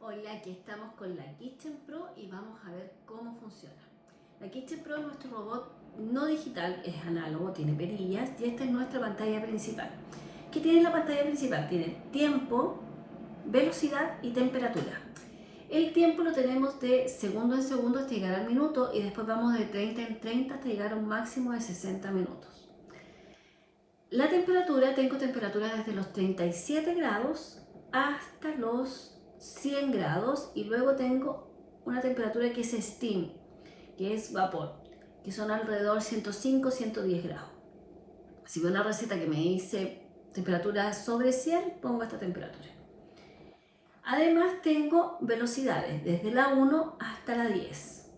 Hola, aquí estamos con la Kitchen Pro y vamos a ver cómo funciona. La Kitchen Pro es nuestro robot no digital, es análogo, tiene perillas y esta es nuestra pantalla principal. ¿Qué tiene la pantalla principal? Tiene tiempo, velocidad y temperatura. El tiempo lo tenemos de segundo en segundo hasta llegar al minuto y después vamos de 30 en 30 hasta llegar a un máximo de 60 minutos. La temperatura, tengo temperatura desde los 37 grados hasta los 100 grados y luego tengo una temperatura que es steam, que es vapor, que son alrededor 105-110 grados. Si veo una receta que me dice temperatura sobre 100, pongo esta temperatura. Además tengo velocidades desde la 1 hasta la 10.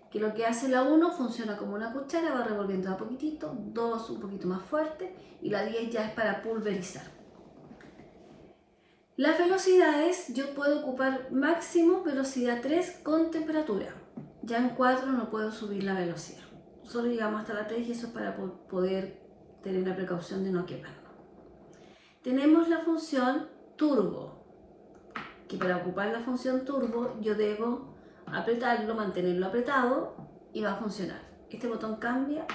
Que lo que hace la 1 funciona como una cuchara, va revolviendo a poquitito, 2 un poquito más fuerte y la 10 ya es para pulverizar. Las velocidades, yo puedo ocupar máximo velocidad 3 con temperatura. Ya en 4 no puedo subir la velocidad. Solo llegamos hasta la 3 y eso es para poder tener la precaución de no quemarnos. Tenemos la función turbo, que para ocupar la función turbo yo debo apretarlo, mantenerlo apretado y va a funcionar. Este botón cambia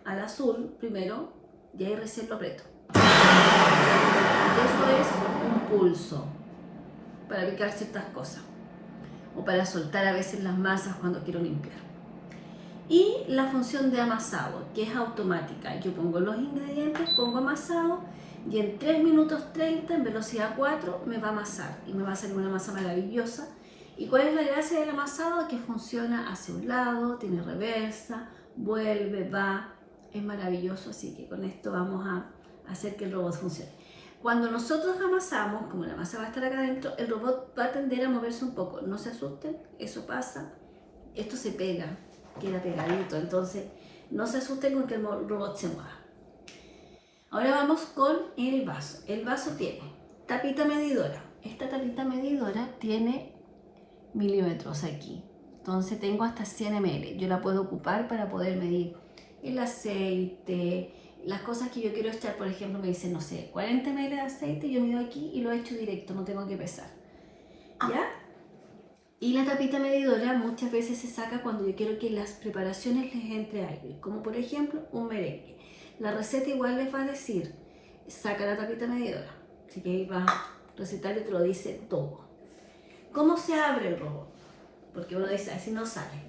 al azul primero y ahí recién lo aprieto. Eso es un pulso para picar ciertas cosas o para soltar a veces las masas cuando quiero limpiar. Y la función de amasado, que es automática. Yo pongo los ingredientes, pongo amasado y en 3 minutos 30 en velocidad 4 me va a amasar y me va a salir una masa maravillosa. ¿Y cuál es la gracia del amasado? Que funciona hacia un lado, tiene reversa, vuelve, va, es maravilloso, así que con esto vamos a hacer que el robot funcione. Cuando nosotros amasamos, como la masa va a estar acá adentro, el robot va a tender a moverse un poco. No se asusten, eso pasa, esto se pega, queda pegadito, entonces no se asusten con que el robot se mueva. Ahora vamos con el vaso. El vaso tiene tapita medidora. Esta tapita medidora tiene milímetros aquí. Entonces tengo hasta 100 ml. Yo la puedo ocupar para poder medir el aceite, las cosas que yo quiero echar. Por ejemplo, me dicen, no sé, 40 ml de aceite, yo mido aquí y lo echo directo, no tengo que pesar. ¿Ya? Y la tapita medidora muchas veces se saca cuando yo quiero que las preparaciones les entre aire, como por ejemplo un merengue. La receta igual les va a decir, saca la tapita medidora, así que ahí va a recetar y te lo dice todo. ¿Cómo se abre el robot? Porque uno dice, así no sale.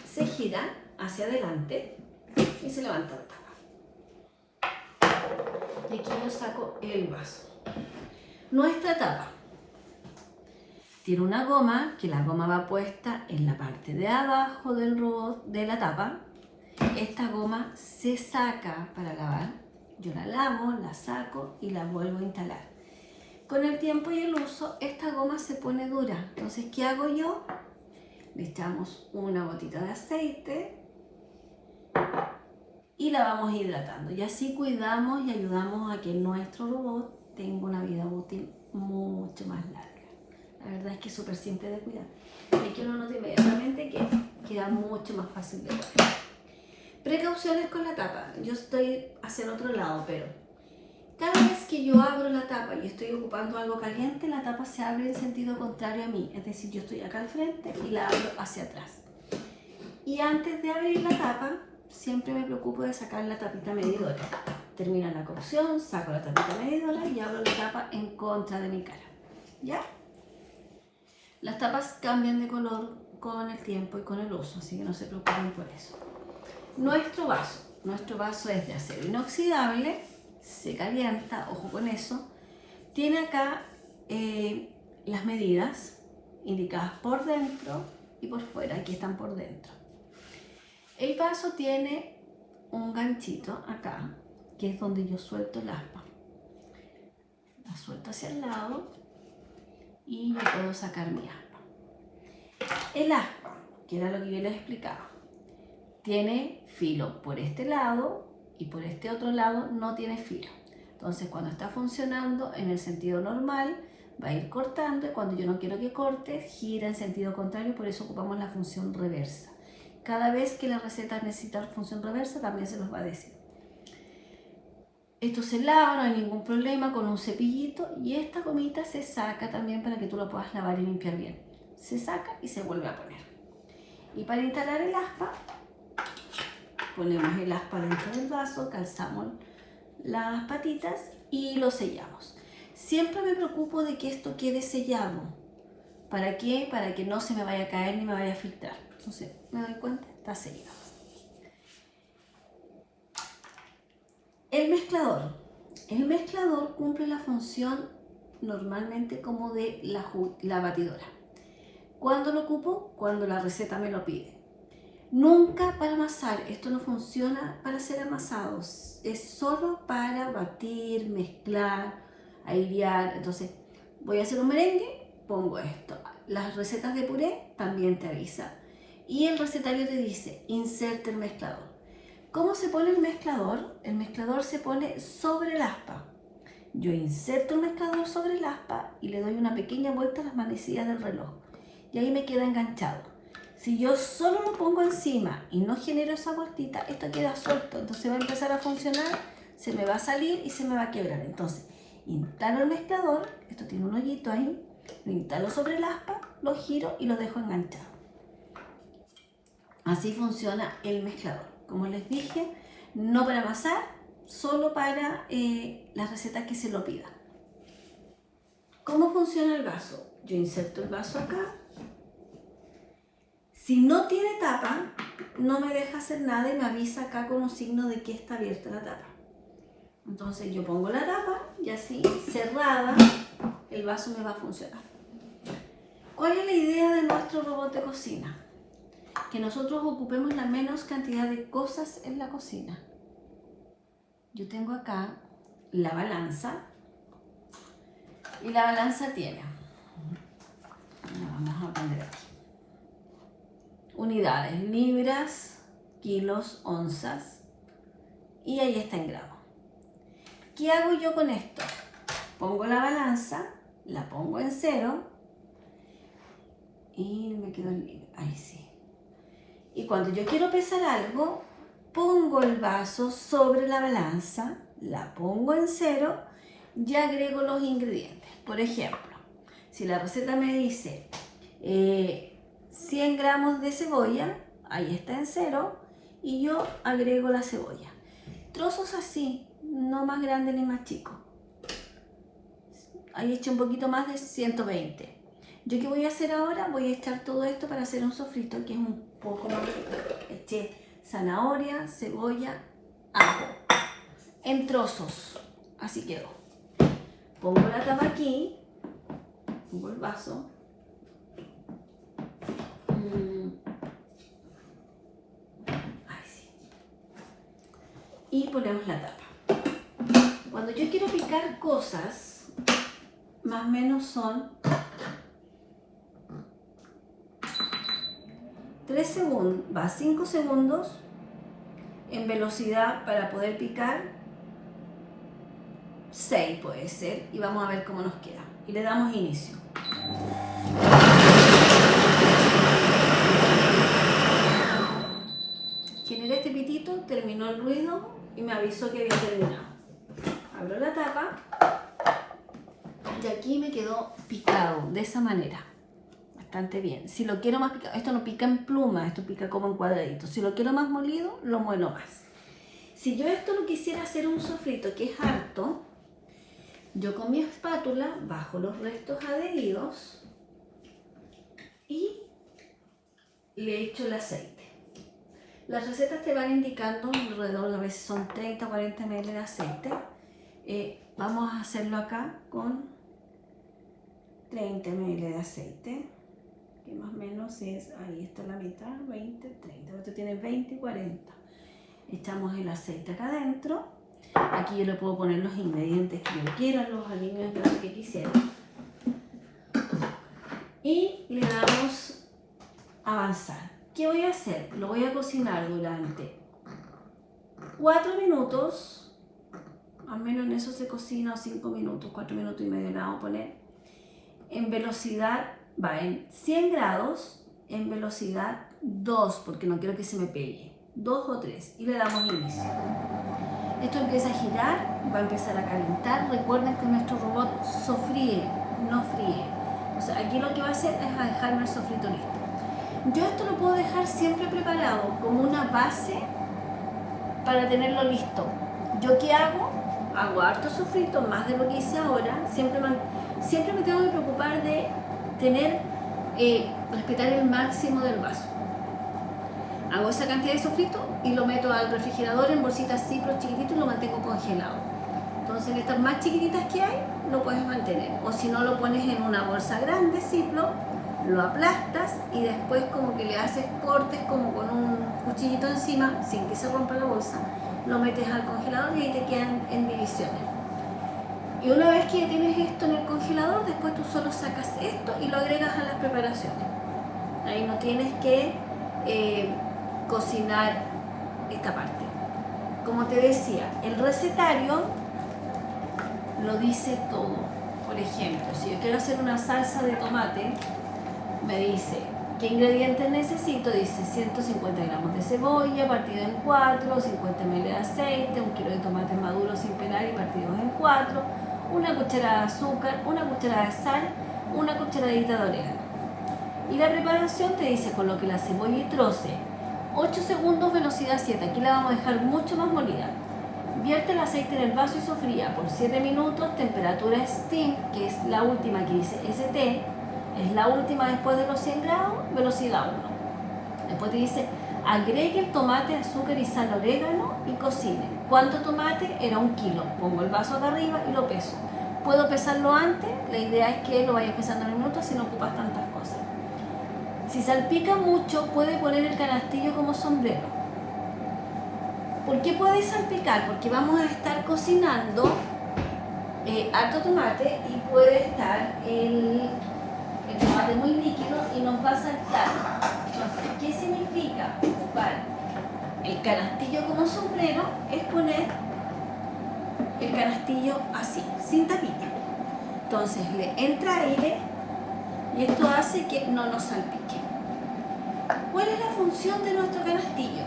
Se gira hacia adelante y se levanta la tapa. Y aquí yo saco el vaso. Nuestra tapa tiene una goma, que la goma va puesta en la parte de abajo del robot, de la tapa. Esta goma se saca para lavar. Yo la lavo, la saco y la vuelvo a instalar. Con el tiempo y el uso, esta goma se pone dura. Entonces, ¿qué hago yo? Le echamos una gotita de aceite y la vamos hidratando. Y así cuidamos y ayudamos a que nuestro robot tenga una vida útil mucho más larga. La verdad es que es súper simple de cuidar. Y que uno nota inmediatamente que queda mucho más fácil de cuidar. Precauciones con la tapa. Yo estoy hacia el otro lado, pero cada vez que yo abro la tapa y estoy ocupando algo caliente, la tapa se abre en sentido contrario a mí. Es decir, yo estoy acá al frente y la abro hacia atrás. Y antes de abrir la tapa, siempre me preocupo de sacar la tapita medidora. Termina la cocción, saco la tapita medidora y abro la tapa en contra de mi cara. ¿Ya? Las tapas cambian de color con el tiempo y con el uso, así que no se preocupen por eso. Nuestro vaso es de acero inoxidable, se calienta, ojo con eso. Tiene acá las medidas indicadas por dentro y por fuera, aquí están por dentro. El vaso tiene un ganchito acá, que es donde yo suelto el aspa. La suelto hacia el lado y yo puedo sacar mi aspa. El aspa, que era lo que yo les explicaba, tiene filo por este lado y por este otro lado no tiene filo. Entonces cuando está funcionando en el sentido normal va a ir cortando y cuando yo no quiero que corte gira en sentido contrario, por eso ocupamos la función reversa. Cada vez que la receta necesita función reversa también se nos va a decir. Esto se lava, no hay ningún problema con un cepillito y esta gomita se saca también para que tú lo puedas lavar y limpiar bien. Se saca y se vuelve a poner. Y para instalar el aspa, ponemos el aspa dentro del vaso, calzamos las patitas y lo sellamos. Siempre me preocupo de que esto quede sellado. ¿Para qué? Para que no se me vaya a caer ni me vaya a filtrar. Entonces, me doy cuenta, está sellado. El mezclador. El mezclador cumple la función normalmente como de la batidora. ¿Cuándo lo ocupo? Cuando la receta me lo pide. Nunca para amasar. Esto no funciona para hacer amasados. Es solo para batir, mezclar, airear. Entonces, voy a hacer un merengue, pongo esto. Las recetas de puré también te avisa. Y el recetario te dice, inserte el mezclador. ¿Cómo se pone el mezclador? El mezclador se pone sobre el aspa. Yo inserto el mezclador sobre el aspa y le doy una pequeña vuelta a las manecillas del reloj. Y ahí me queda enganchado. Si yo solo lo pongo encima y no genero esa vueltita, esto queda suelto. Entonces va a empezar a funcionar, se me va a salir y se me va a quebrar. Entonces, instalo el mezclador, esto tiene un hoyito ahí, lo instalo sobre el aspa, lo giro y lo dejo enganchado. Así funciona el mezclador. Como les dije, no para amasar, solo para las recetas que se lo pidan. ¿Cómo funciona el vaso? Yo inserto el vaso acá. Si no tiene tapa, no me deja hacer nada y me avisa acá con un signo de que está abierta la tapa. Entonces yo pongo la tapa y así, cerrada, el vaso me va a funcionar. ¿Cuál es la idea de nuestro robot de cocina? Que nosotros ocupemos la menos cantidad de cosas en la cocina. Yo tengo acá la balanza y la balanza tiene, vamos a poner aquí, unidades, libras, kilos, onzas y ahí está en gramos. ¿Qué hago yo con esto? Pongo la balanza, la pongo en 0 y me quedo en, ahí sí. Y cuando yo quiero pesar algo, pongo el vaso sobre la balanza, la pongo en 0 y agrego los ingredientes. Por ejemplo, si la receta me dice 100 gramos de cebolla, ahí está en 0 y yo agrego la cebolla. Trozos así, no más grande ni más chico. Ahí eché un poquito más de 120. ¿Yo qué voy a hacer ahora? Voy a echar todo esto para hacer un sofrito que es un poco más. Eché zanahoria, cebolla, ajo en trozos. Así quedó. Pongo la tapa aquí, pongo el vaso. Ahí sí. Y ponemos la tapa. Cuando yo quiero picar cosas, más o menos son 3 segundos, va 5 segundos en velocidad para poder picar, 6 puede ser, y vamos a ver cómo nos queda. Y le damos inicio. Generé este pitito, terminó el ruido y me avisó que había terminado. Abro la tapa y aquí me quedó picado de esa manera. Bastante bien. Si lo quiero más picado, esto no pica en pluma, esto pica como en cuadraditos. Si lo quiero más molido, lo muelo más. Si yo esto lo quisiera hacer un sofrito que es harto, yo con mi espátula bajo los restos adheridos y le echo el aceite. Las recetas te van indicando alrededor, a veces son 30 o 40 ml de aceite. Vamos a hacerlo acá con 30 ml de aceite, que más o menos es, ahí está la mitad, 20, 30. Esto tiene 20 y 40. Echamos el aceite acá adentro. Aquí yo le puedo poner los ingredientes que yo quiera, los alimentos que quisiera. Y le damos a avanzar. ¿Qué voy a hacer? Lo voy a cocinar durante 4 minutos. Al menos en eso se cocina 5 minutos, 4 minutos y medio le vamos a poner. En velocidad, va en 100 grados, en velocidad 2, porque no quiero que se me pegue. 2 o 3 y le damos inicio. Esto empieza a girar, va a empezar a calentar. Recuerden que nuestro robot sofríe, no fríe. O sea, aquí lo que va a hacer es a dejarme el sofrito listo. Yo esto lo puedo dejar siempre preparado como una base para tenerlo listo. ¿Yo qué hago? Hago harto sofrito, más de lo que hice ahora. Siempre me tengo que preocupar de respetar el máximo del vaso. Hago esa cantidad de sofrito y lo meto al refrigerador en bolsitas Ziploc chiquititos y lo mantengo congelado. Entonces en estas más chiquititas que hay, lo puedes mantener. O si no, lo pones en una bolsa grande Ziploc, lo aplastas y después como que le haces cortes como con un cuchillito encima, sin que se rompa la bolsa, lo metes al congelador y ahí te quedan en divisiones. Y una vez que tienes esto en el congelador, después tú solo sacas esto y lo agregas a las preparaciones. Ahí no tienes que cocinar esta parte. Como te decía, el recetario lo dice todo. Por ejemplo, si yo quiero hacer una salsa de tomate, me dice qué ingredientes necesito. Dice 150 gramos de cebolla partido en 4, 50 ml de aceite, 1 kilo de tomates maduros sin pelar y partidos en 4, una cucharada de azúcar, una cucharada de sal, una cucharadita de orégano. Y la preparación te dice coloque la cebolla y troce 8 segundos, velocidad 7. Aquí la vamos a dejar mucho más molida. Vierte el aceite en el vaso y sofría por 7 minutos, temperatura steam, que es la última que dice ST, es la última después de los 100 grados, velocidad 1. Después te dice agregue el tomate, azúcar y sal, orégano y cocine. ¿Cuánto tomate? Era 1 kilo. Pongo el vaso acá arriba y lo peso. Puedo pesarlo antes, la idea es que lo vayas pesando en el minuto si no ocupas tantas cosas. Si salpica mucho, puede poner el canastillo como sombrero. ¿Por qué puede salpicar? Porque vamos a estar cocinando harto tomate y puede estar el tomate muy líquido y nos va a saltar. Entonces, ¿qué significa ocupar el canastillo como sombrero? Es poner el canastillo así, sin tapita. Entonces le entra aire y esto hace que no nos salpique. ¿Cuál es la función de nuestro canastillo?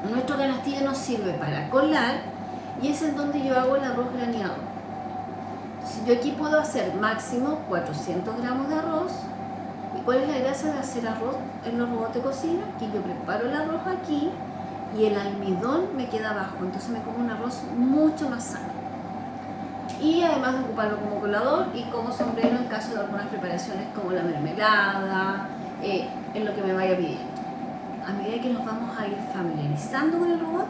Nuestro canastillo nos sirve para colar y es en donde yo hago el arroz graneado. Entonces yo aquí puedo hacer máximo 400 gramos de arroz. ¿Y cuál es la gracia de hacer arroz en los robots de cocina? Que yo preparo el arroz aquí y el almidón me queda abajo, entonces me como un arroz mucho más sano. Y además de ocuparlo como colador y como sombrero en caso de algunas preparaciones como la mermelada, en lo que me vaya pidiendo. A medida que nos vamos a ir familiarizando con el robot,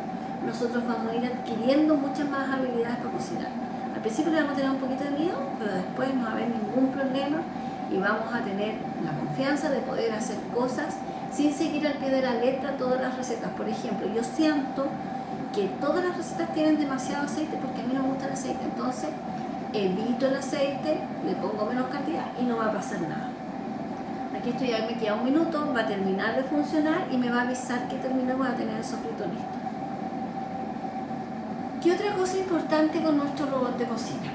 nosotros vamos a ir adquiriendo muchas más habilidades para cocinar. Al principio le vamos a tener un poquito de miedo, pero después no va a haber ningún problema y vamos a tener la confianza de poder hacer cosas sin seguir al pie de la letra todas las recetas. Por ejemplo, yo siento que todas las recetas tienen demasiado aceite porque a mí no me gusta el aceite, entonces evito el aceite, le pongo menos cantidad y no va a pasar nada. Aquí esto ya me queda 1 minuto, va a terminar de funcionar y me va a avisar que terminó, voy a tener el sofrito listo. ¿Qué otra cosa importante con nuestro robot de cocina?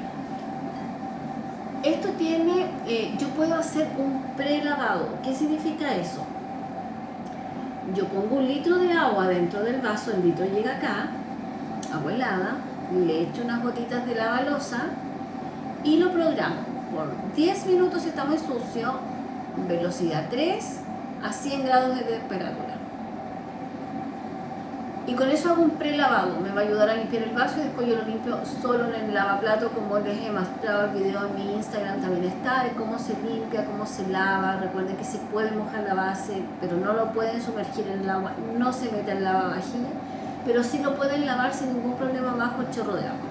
Esto tiene, yo puedo hacer un prelavado. ¿Qué significa eso? Yo pongo 1 litro de agua dentro del vaso, el litro llega acá, agua helada, le echo unas gotitas de lavalosa y lo programo por 10 minutos si está muy sucio, velocidad 3 a 100 grados de temperatura. Y con eso hago un prelavado, me va a ayudar a limpiar el vaso y después yo lo limpio solo en el lavaplato, como les he mostrado el video en mi Instagram también está, de cómo se limpia, cómo se lava. Recuerden que se puede mojar la base, pero no lo pueden sumergir en el agua, no se mete en lavavajilla, pero sí lo pueden lavar sin ningún problema bajo el chorro de agua.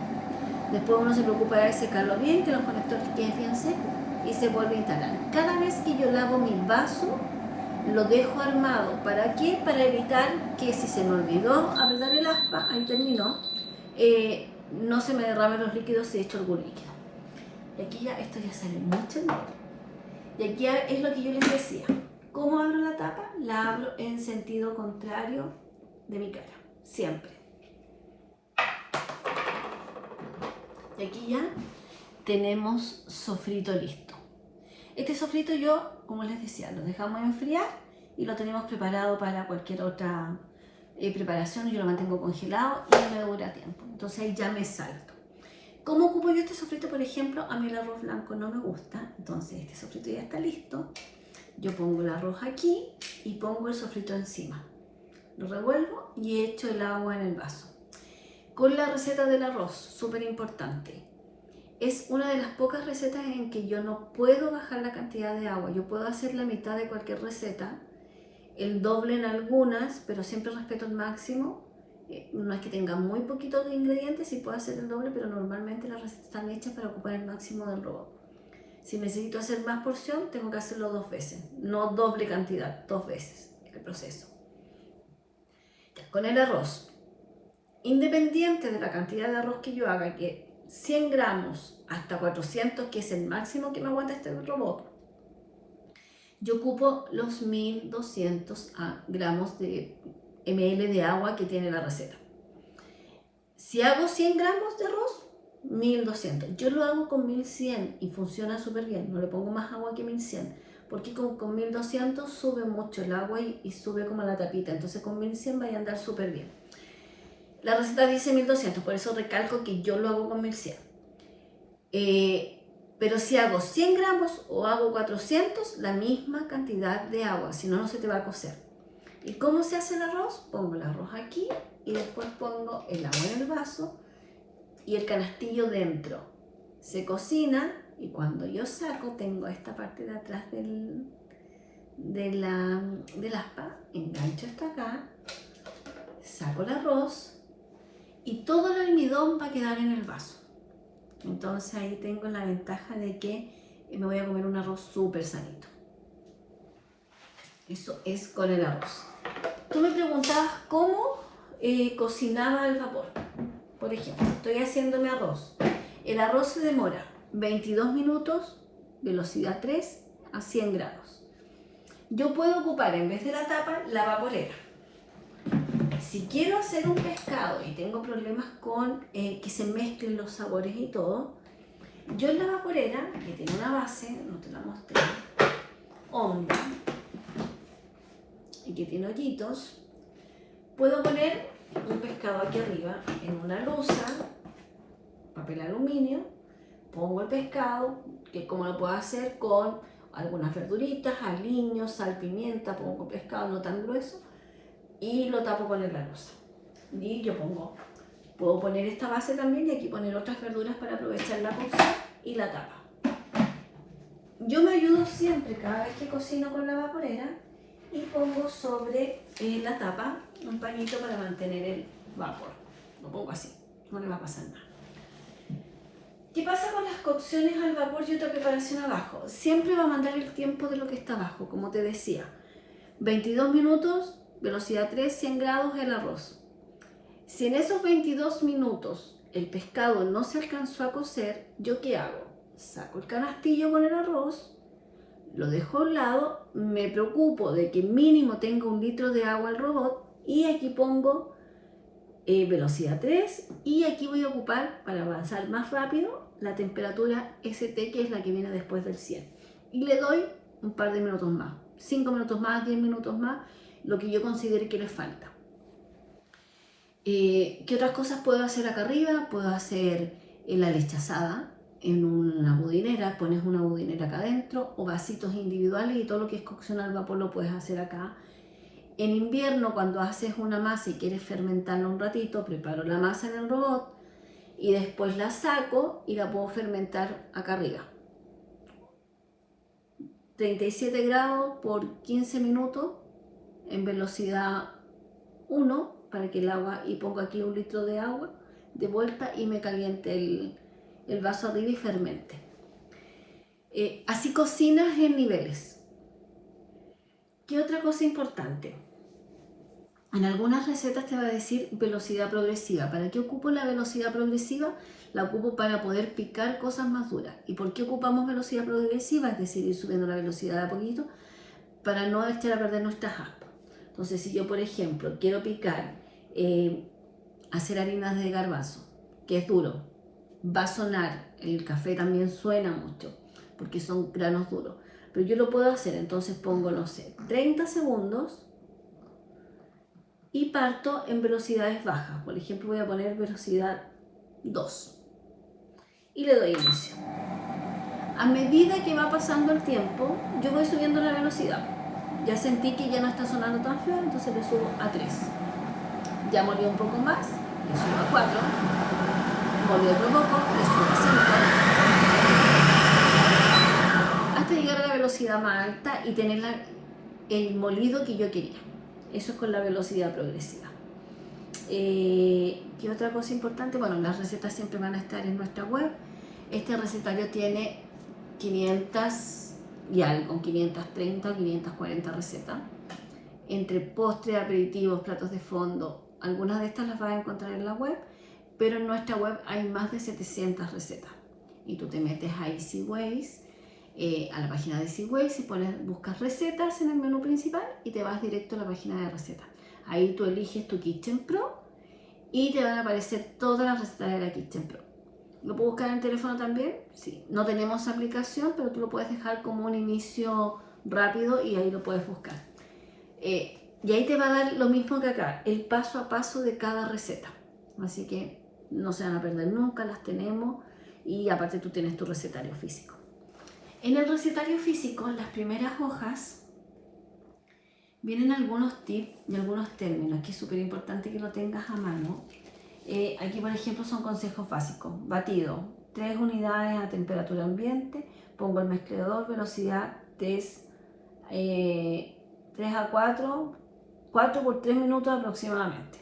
Después uno se preocupa de secarlo bien, que los conectores queden bien secos y se vuelve a instalar. Cada vez que yo lavo mi vaso, lo dejo armado. ¿Para qué? Para evitar que si se me olvidó apretar el aspa, ahí terminó, no se me derramen los líquidos si he hecho algún líquido. Y aquí ya, esto ya sale mucho negro. Y aquí es lo que yo les decía. ¿Cómo abro la tapa? La abro en sentido contrario de mi cara, siempre. Y aquí ya tenemos sofrito listo. Este sofrito yo, como les decía, lo dejamos enfriar y lo tenemos preparado para cualquier otra preparación, yo lo mantengo congelado y me dura tiempo. Entonces ahí ya me salto. ¿Cómo ocupo yo este sofrito? Por ejemplo, a mí el arroz blanco no me gusta, entonces este sofrito ya está listo. Yo pongo el arroz aquí y pongo el sofrito encima. Lo revuelvo y echo el agua en el vaso. Con la receta del arroz, súper importante. Es una de las pocas recetas en que yo no puedo bajar la cantidad de agua. Yo puedo hacer la mitad de cualquier receta, el doble en algunas, pero siempre respeto el máximo. No es que tenga muy poquitos de ingredientes, sí puedo hacer el doble, pero normalmente las recetas están hechas para ocupar el máximo del robot. Si necesito hacer más porción, tengo que hacerlo 2 veces, no doble cantidad, 2 veces el proceso. Con el arroz, independiente de la cantidad de arroz que yo haga, que 100 gramos hasta 400, que es el máximo que me aguanta este robot, yo ocupo los 1200 gramos de ml de agua que tiene la receta. Si hago 100 gramos de arroz, 1200. Yo lo hago con 1100 y funciona súper bien. No le pongo más agua que 1100, porque con 1200 sube mucho el agua y sube como la tapita. Entonces con 1100 vaya a andar súper bien. La receta dice 1200, por eso recalco que yo lo hago con 1100. Pero si hago 100 gramos o hago 400, la misma cantidad de agua, si no, no se te va a cocer. ¿Y cómo se hace el arroz? Pongo el arroz aquí y después pongo el agua en el vaso y el canastillo dentro. Se cocina y cuando yo saco, tengo esta parte de atrás del aspa, engancho esto acá, saco el arroz y todo el almidón va a quedar en el vaso. Entonces ahí tengo la ventaja de que me voy a comer un arroz súper sanito. Eso es con el arroz. Tú me preguntabas cómo cocinaba al vapor. Por ejemplo, estoy haciendo mi arroz. El arroz se demora 22 minutos, velocidad 3 a 100 grados. Yo puedo ocupar en vez de la tapa la vaporera. Si quiero hacer un pescado y tengo problemas con que se mezclen los sabores y todo, yo en la vaporera, que tiene una base, no te la mostré, honda, y que tiene hoyitos, puedo poner un pescado aquí arriba en una losa, papel aluminio, pongo el pescado, que como lo puedo hacer con algunas verduritas, aliños, sal, pimienta, pongo pescado no tan grueso y lo tapo con la losa. Y yo puedo poner esta base también y aquí poner otras verduras para aprovechar la cocción y la tapa. Yo me ayudo siempre cada vez que cocino con la vaporera y pongo sobre la tapa un pañito para mantener el vapor. Lo pongo así, no le va a pasar nada. ¿Qué pasa con las cocciones al vapor y otra preparación abajo? Siempre va a mandar el tiempo de lo que está abajo, como te decía. 22 minutos, velocidad 3, 100 grados el arroz. Si en esos 22 minutos el pescado no se alcanzó a cocer, ¿yo qué hago? Saco el canastillo con el arroz, lo dejo a un lado, me preocupo de que mínimo tenga 1 litro de agua el robot y aquí pongo velocidad 3 y aquí voy a ocupar para avanzar más rápido la temperatura ST, que es la que viene después del 100, y le doy un par de minutos más, 5 minutos más, 10 minutos más, lo que yo considere que le falta. ¿Qué otras cosas puedo hacer acá arriba? Puedo hacer la leche asada en una budinera, pones una budinera acá adentro, o vasitos individuales, y todo lo que es cocción al vapor lo puedes hacer acá. En invierno, cuando haces una masa y quieres fermentarla un ratito, preparo la masa en el robot y después la saco y la puedo fermentar acá arriba. 37 grados por 15 minutos en velocidad 1 para que el agua, y pongo aquí 1 litro de agua de vuelta y me caliente el vaso arriba y fermente. Así cocinas en niveles. ¿Qué otra cosa importante? En algunas recetas te va a decir velocidad progresiva. ¿Para qué ocupo la velocidad progresiva? La ocupo para poder picar cosas más duras. ¿Y por qué ocupamos velocidad progresiva? Es decir, ir subiendo la velocidad de a poquito para no echar a perder nuestras aspas. Entonces, si yo, por ejemplo, quiero picar, hacer harinas de garbanzo, que es duro, va a sonar, el café también suena mucho, porque son granos duros. Pero yo lo puedo hacer, entonces pongo, no sé, 30 segundos, y parto en velocidades bajas. Por ejemplo, voy a poner velocidad 2 y le doy inicio. A medida que va pasando el tiempo, yo voy subiendo la velocidad. Ya sentí que ya no está sonando tan feo, entonces le subo a 3. Ya molió un poco más, le subo a 4. Molió otro poco, le subo a 5. Hasta llegar a la velocidad más alta y tener el molido que yo quería. Eso es con la velocidad progresiva. ¿Qué otra cosa importante? Bueno, las recetas siempre van a estar en nuestra web. Este recetario tiene 500 y algo, 530 o 540 recetas. Entre postres, aperitivos, platos de fondo. Algunas de estas las vas a encontrar en la web, pero en nuestra web hay más de 700 recetas. Y tú te metes a EasyWays, a la página de EasyWays y buscas recetas en el menú principal y te vas directo a la página de recetas. Ahí tú eliges tu Kitchen Pro y te van a aparecer todas las recetas de la Kitchen Pro. ¿Lo puedo buscar en el teléfono también? Sí. No tenemos aplicación, pero tú lo puedes dejar como un inicio rápido y ahí lo puedes buscar. Y ahí te va a dar lo mismo que acá, el paso a paso de cada receta. Así que no se van a perder nunca, las tenemos y aparte tú tienes tu recetario físico. En el recetario físico, en las primeras hojas, vienen algunos tips y algunos términos que es súper importante que lo tengas a mano. Aquí, por ejemplo, son consejos básicos. Batido, 3 unidades a temperatura ambiente. Pongo el mezclador, velocidad 3 a 4, 4 por 3 minutos aproximadamente.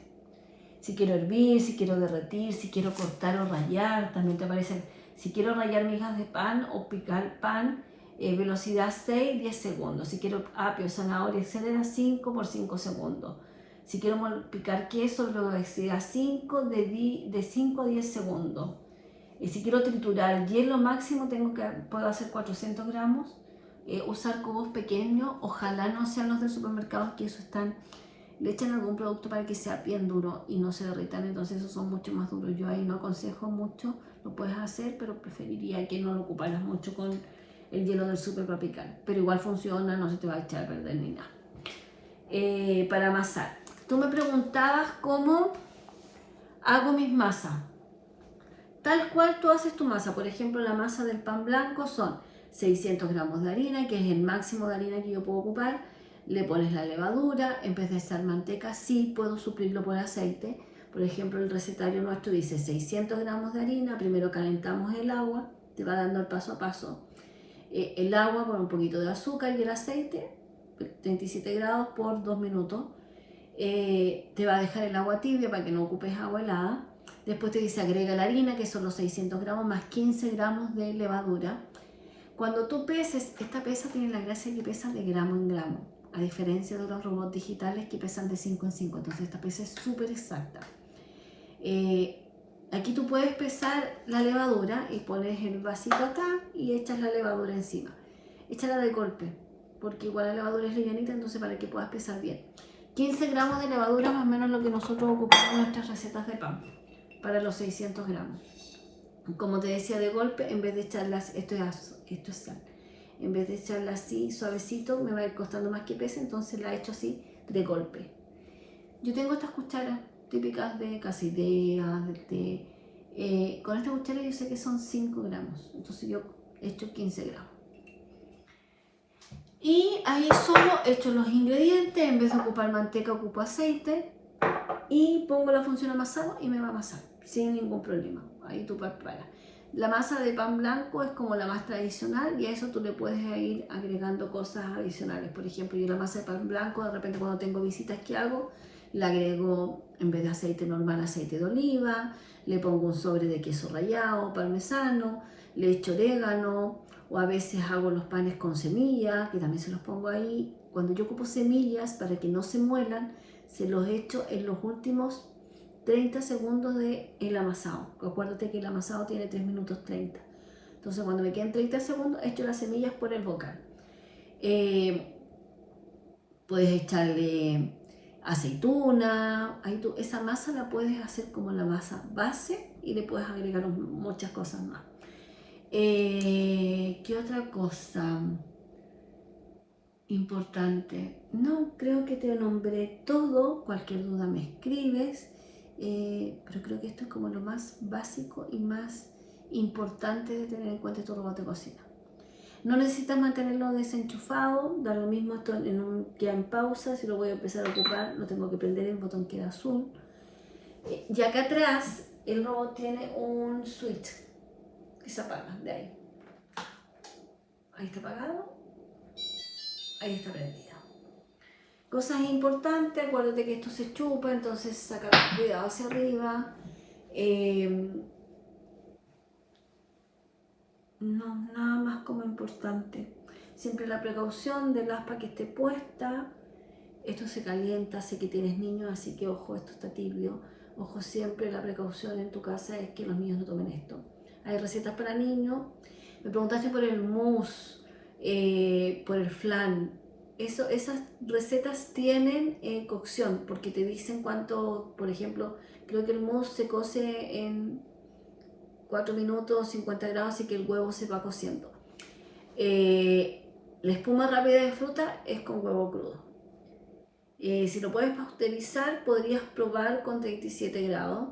Si quiero hervir, si quiero derretir, si quiero cortar o rallar, también te aparecen. Si quiero rallar migas de pan o picar pan, velocidad 6, 10 segundos. Si quiero apio, zanahoria, etcétera, 5 por 5 segundos. Si quiero picar queso, velocidad 5, de 5 a 10 segundos. Y si quiero triturar hielo máximo, puedo hacer 400 gramos. Usar cubos pequeños, ojalá no sean los del supermercado, que eso le echan algún producto para que sea bien duro y no se derritan, entonces esos son mucho más duros. Yo ahí no aconsejo mucho, lo puedes hacer, pero preferiría que no lo ocuparas mucho con el hielo del super para picar. Pero igual funciona, no se te va a echar a perder ni nada. Para amasar. Tú me preguntabas cómo hago mis masas. Tal cual tú haces tu masa. Por ejemplo, la masa del pan blanco son 600 gramos de harina, que es el máximo de harina que yo puedo ocupar. Le pones la levadura, en vez de echar manteca, sí puedo suplirlo por aceite. Por ejemplo, el recetario nuestro dice 600 gramos de harina, primero calentamos el agua, te va dando el paso a paso. El agua con un poquito de azúcar y el aceite, 37 grados por 2 minutos. Te va a dejar el agua tibia para que no ocupes agua helada. Después te dice agrega la harina, que son los 600 gramos más 15 gramos de levadura. Cuando tú peses, esta pesa tiene la gracia que pesa de gramo en gramo, a diferencia de los robots digitales que pesan de 5 en 5, entonces esta pesa es súper exacta. Aquí tú puedes pesar la levadura y pones el vasito acá y echas la levadura encima. Échala de golpe, porque igual la levadura es livianita, entonces para que puedas pesar bien. 15 gramos de levadura más o menos lo que nosotros ocupamos en nuestras recetas de pan, para los 600 gramos. Como te decía, de golpe, en vez de echarlas, esto es sal, en vez de echarla así suavecito, me va a ir costando más que pese, entonces la echo así de golpe. Yo tengo estas cucharas típicas de Casidea, con esta cuchara yo sé que son 5 gramos, entonces yo echo 15 gramos. Y ahí solo echo los ingredientes, en vez de ocupar manteca ocupo aceite y pongo la función amasado y me va a amasar sin ningún problema. Ahí tú preparas. La masa de pan blanco es como la más tradicional y a eso tú le puedes ir agregando cosas adicionales. Por ejemplo, yo la masa de pan blanco, de repente cuando tengo visitas, ¿qué hago? Le agrego, en vez de aceite normal, aceite de oliva, le pongo un sobre de queso rallado, parmesano, le echo orégano, o a veces hago los panes con semillas, que también se los pongo ahí. Cuando yo ocupo semillas, para que no se muelan, se los echo en los últimos 30 segundos del amasado. Acuérdate que el amasado tiene 3 minutos 30. Entonces cuando me queden 30 segundos, echo las semillas por el bocal. Puedes echarle aceituna. Esa masa la puedes hacer como la masa base y le puedes agregar muchas cosas más. ¿Qué otra cosa? Importante. No, creo que te nombré todo. Cualquier duda me escribes. Pero creo que esto es como lo más básico y más importante de tener en cuenta tu robot de cocina. No necesitas mantenerlo desenchufado, da lo mismo esto queda en pausa, si lo voy a empezar a ocupar no tengo que prender, el botón queda azul. Y acá atrás el robot tiene un switch que se apaga, de ahí. Ahí está apagado, ahí está prendido. Cosas importantes, acuérdate que esto se chupa, entonces saca cuidado hacia arriba. No, nada más como importante. Siempre la precaución del aspa que esté puesta. Esto se calienta, sé que tienes niños, así que ojo, esto está tibio. Ojo, siempre la precaución en tu casa es que los niños no tomen esto. Hay recetas para niños. Me preguntaste por el mousse, por el flan. Esas recetas tienen cocción, porque te dicen cuánto, por ejemplo, creo que el mousse se cose en 4 minutos, 50 grados, así que el huevo se va cociendo. La espuma rápida de fruta es con huevo crudo. Si lo puedes pasteurizar, podrías probar con 37 grados,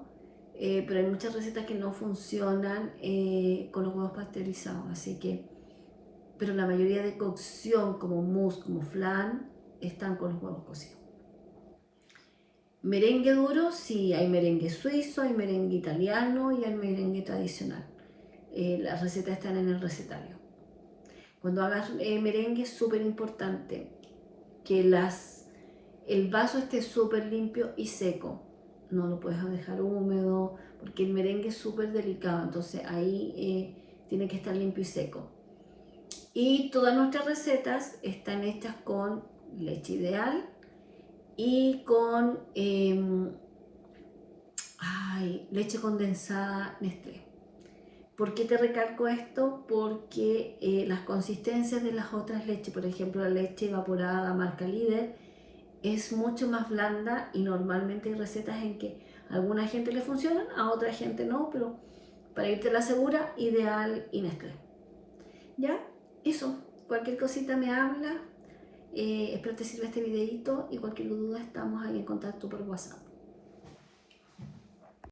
pero hay muchas recetas que no funcionan con los huevos pasteurizados, así que, pero la mayoría de cocción, como mousse, como flan, están con los huevos cocidos. Merengue duro, sí, hay merengue suizo, hay merengue italiano y hay merengue tradicional. Las recetas están en el recetario. Cuando hagas merengue es súper importante que el vaso esté súper limpio y seco. No lo puedes dejar húmedo porque el merengue es súper delicado, entonces ahí tiene que estar limpio y seco. Y todas nuestras recetas están hechas con leche ideal y con leche condensada Nestlé. ¿Por qué te recalco esto? Porque las consistencias de las otras leches, por ejemplo la leche evaporada marca Líder, es mucho más blanda y normalmente hay recetas en que a alguna gente le funcionan, a otra gente no, pero para irte a la segura, ideal y Nestlé. ¿Ya? Eso. Cualquier cosita me habla. Espero te sirva este videito y cualquier duda estamos ahí en contacto por WhatsApp.